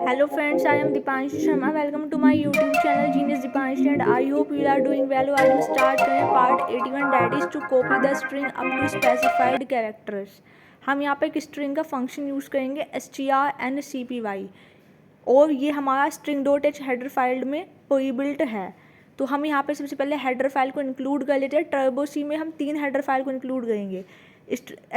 Hello friends, I am Dipanshi Sharma. Welcome to my YouTube channel Genius Dipanshi and I hope you are doing well. I will start part 81 that is to copy the string up to specified characters. हम यहाँ पे एक string का function use करेंगे strncpy और ये हमारा string.h header file में प्रीबिल्ट है। तो हम यहाँ पे सबसे पहले हेडर फाइल को इंक्लूड कर लेते हैं। टर्बो सी में हम 3 हेडर फाइल को इंक्लूड करेंगे,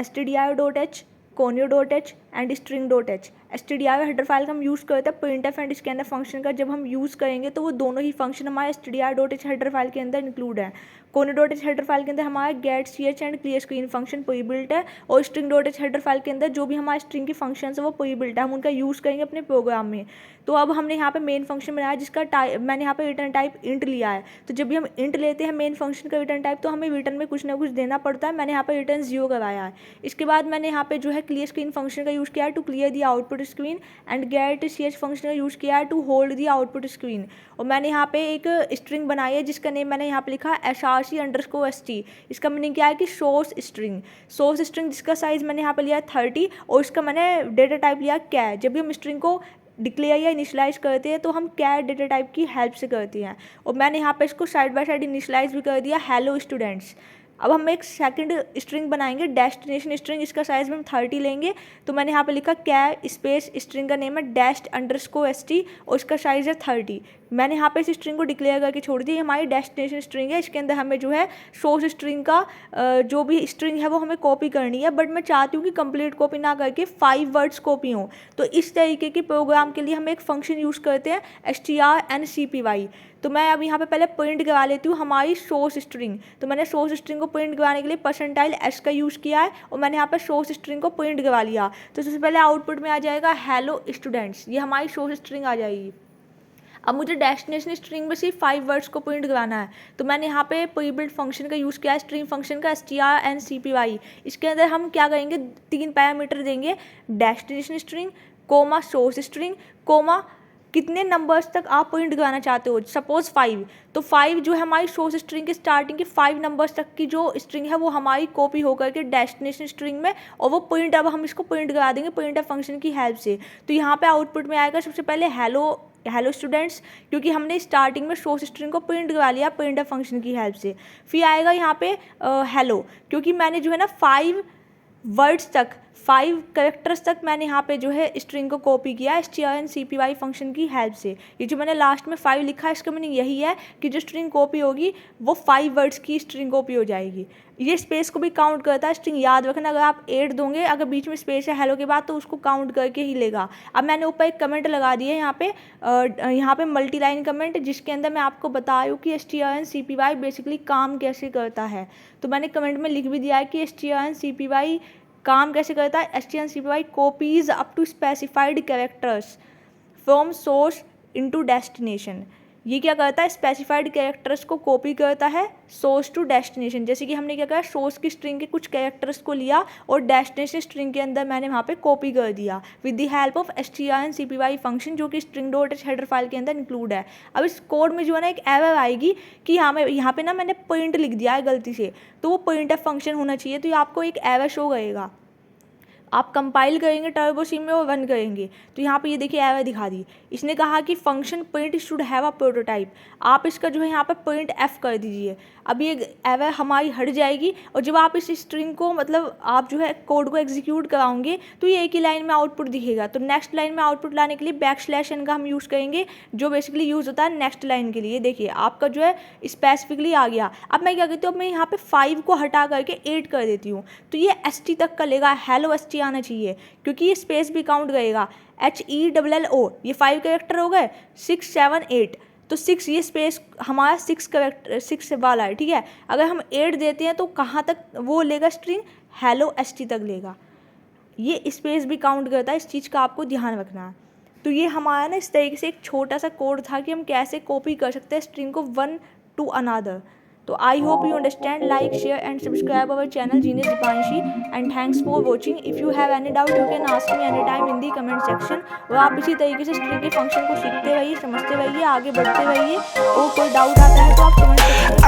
stdio.h, conio.h and string.h। stdio header file का हम यूज़ करते हैं printf एंड scanf फंक्शन का। जब हम यूज़ करेंगे तो वो दोनों ही फंक्शन हमारे stdio.h हेडर फाइल के अंदर इंक्लूड है। conio.h हेडर फाइल के अंदर हमारा get ch and clear screen function prebuilt है और string.h हेडर फाइल के अंदर जो भी हमारे स्ट्रिंग की फंक्शन है वो प्रीबिल्ट है, हम उनका यूज़ करेंगे अपने प्रोग्राम में। तो अब हमने यहाँ पे मेन फंक्शन बनाया जिसका मैंने यहाँ पे रिटर्न टाइप इंट लिया है। तो जब भी हम इंट लेते हैं मेन फंक्शन का रिटर्न टाइप तो हमें रिटर्न में कुछ ना कुछ देना पड़ता है। मैंने यहाँ पे रिटर्न 0 कराया है। इसके बाद मैंने यहाँ पे जो है क्लियर स्क्रीन फंक्शन का यूज़ किया है to clear the output screen and get ch function का यूज़ किया है to hold the output screen. और मैंने यहाँ पे एक स्ट्रिंग बनाई है जिसका नेम मैंने यहाँ पे लिखा है src_st। इसका मीनिंग क्या है कि सोर्स स्ट्रिंग जिसका साइज़ मैंने यहाँ पे लिया है 30 और इसका मैंने डेटा टाइप लिया क्या। जब भी हम स्ट्रिंग को डिक्लेयर या इनिशलाइज करते हैं तो हम कैर डेटा टाइप की हेल्प से करते हैं और मैंने यहाँ पे इसको साइड बाय साइड इनिशलाइज भी कर दिया हेलो स्टूडेंट्स। अब हम एक सेकंड स्ट्रिंग बनाएंगे डेस्टिनेशन स्ट्रिंग, इसका साइज़ में हम 30 लेंगे। तो मैंने यहाँ पे लिखा कैर स्पेस स्ट्रिंग का नेम है dest_st और इसका साइज़ है 30। मैंने यहाँ पे इस स्ट्रिंग को डिक्लेयर करके छोड़ दी। हमारी डेस्टिनेशन स्ट्रिंग है, इसके अंदर हमें जो है सोर्स स्ट्रिंग का जो भी स्ट्रिंग है वो हमें कॉपी करनी है, बट मैं चाहती हूँ कि कंप्लीट कॉपी ना करके 5 वर्ड्स कॉपी हों। तो इस तरीके के प्रोग्राम के लिए हम एक फंक्शन यूज़ करते हैं strncpy। तो मैं अब यहाँ पे पहले प्रिंट करवा लेती हूँ हमारी सोर्स स्ट्रिंग। तो मैंने सोर्स स्ट्रिंग को प्रिंट करवाने के लिए %s का यूज़ किया है और मैंने यहाँ पे सोर्स स्ट्रिंग को प्रिंट करवा लिया। तो सबसे पहले आउटपुट में आ जाएगा हेलो स्टूडेंट्स, ये हमारी सोर्स स्ट्रिंग आ जाएगी। अब मुझे डेस्टिनेशन स्ट्रिंग में सिर्फ 5 वर्ड्स को प्रिंट कराना है। तो मैंने यहाँ पे प्रीबिल्ट फंक्शन का यूज़ किया है स्ट्रिंग फंक्शन का strncpy। इसके अंदर हम क्या करेंगे, 3 पैरामीटर देंगे, destination string comma source string comma कितने नंबर्स तक आप प्रिंट कराना चाहते हो, सपोज 5। तो 5 जो है हमारी सोर्स स्ट्रिंग के स्टार्टिंग के 5 नंबर्स तक की जो स्ट्रिंग है वो हमारी कॉपी होकर के डेस्टिनेशन स्ट्रिंग में और वो प्रिंट अब हम इसको प्रिंट करा देंगे प्रिंटफ फंक्शन की हेल्प से। तो यहाँ पे आउटपुट में आएगा सबसे पहले हेलो स्टूडेंट्स, क्योंकि हमने स्टार्टिंग में सोर्स स्ट्रिंग को प्रिंट करवा लिया प्रिंटफ फंक्शन की हेल्प से। फिर आएगा यहाँ पे हेलो, क्योंकि मैंने जो है ना 5 वर्ड्स तक 5 कैरेक्टर्स तक मैंने यहाँ पे जो है स्ट्रिंग को कॉपी किया है strncpy फंक्शन की हेल्प से। ये जो मैंने लास्ट में 5 लिखा है इसका मीनिंग यही है कि जो स्ट्रिंग कॉपी होगी वो 5 वर्ड्स की स्ट्रिंग कॉपी हो जाएगी। ये स्पेस को भी काउंट करता है, स्ट्रिंग याद रखना, अगर आप 8 दोगे अगर बीच में स्पेस है हेलो के बाद तो उसको काउंट करके ही लेगा। अब मैंने ऊपर एक कमेंट लगा दिया है यहाँ पे मल्टी लाइन कमेंट, जिसके अंदर मैं आपको बता रही हूँ कि strncpy बेसिकली काम कैसे करता है। तो मैंने कमेंट में लिख भी दिया है कि strncpy काम कैसे करता है। strncpy copies up to specified characters from source into destination. ये क्या करता है, स्पेसिफाइड कैरेक्टर्स को कॉपी करता है सोर्स टू डेस्टिनेशन। जैसे कि हमने क्या करा, सोर्स की स्ट्रिंग के कुछ कैरेक्टर्स को लिया और डेस्टिनेशन स्ट्रिंग के अंदर मैंने वहाँ पे कॉपी कर दिया with the help of strncpy function जो कि string.h हेडर फाइल के अंदर इंक्लूड है। अब इस कोड में जो है ना एक एरर आएगी कि यहाँ पे ना मैंने प्रिंट लिख दिया है गलती से, तो वो प्रिंटफ फंक्शन होना चाहिए। तो ये आपको एक एरर शो करेगा। आप कंपाइल करेंगे टर्बो सी में और रन करेंगे तो यहाँ पे ये देखिए एरर दिखा दी। इसने कहा कि function print should have a prototype, आप इसका जो है यहाँ पे प्रिंट एफ कर दीजिए। अब ये एरर हमारी हट जाएगी और जब आप इस स्ट्रिंग को मतलब आप जो है कोड को एग्जीक्यूट कराओगे तो ये एक ही लाइन में आउटपुट दिखेगा। तो नेक्स्ट लाइन में आउटपुट लाने के लिए \n का हम यूज़ करेंगे जो बेसिकली यूज़ होता है नेक्स्ट लाइन के लिए। देखिए आपका जो है स्पेसिफिकली आ गया। अब मैं क्या करती हूँ, अब मैं यहाँ पे 5 को हटा करके 8 कर देती हूँ तो ये st तक का लेगा, हेलो st आना चाहिए क्योंकि ये स्पेस भी काउंट करेगा। HELLO ये 5 कैरेक्टर हो गए, 6 7 8। तो 6 ये स्पेस हमारा 6 वाला है, ठीक है। अगर हम 8 देते हैं तो कहाँ तक वो लेगा स्ट्रिंग, हेलो st तक लेगा। ये स्पेस भी काउंट करता है, इस चीज़ का आपको ध्यान रखना है। तो ये हमारा ना इस तरीके से एक छोटा सा कोड था कि हम कैसे कॉपी कर सकते हैं स्ट्रिंग को वन टू अनदर। तो I hope you understand, like share and subscribe our channel genius Deepanshi and thanks for watching. If you have any doubt you can ask me any time in the comment section. और आप इसी तरीके से string के function को सीखते रहिए, समझते रहिए, आगे बढ़ते रहिए। और कोई डाउट आता है तो आप कमेंट सेक्शन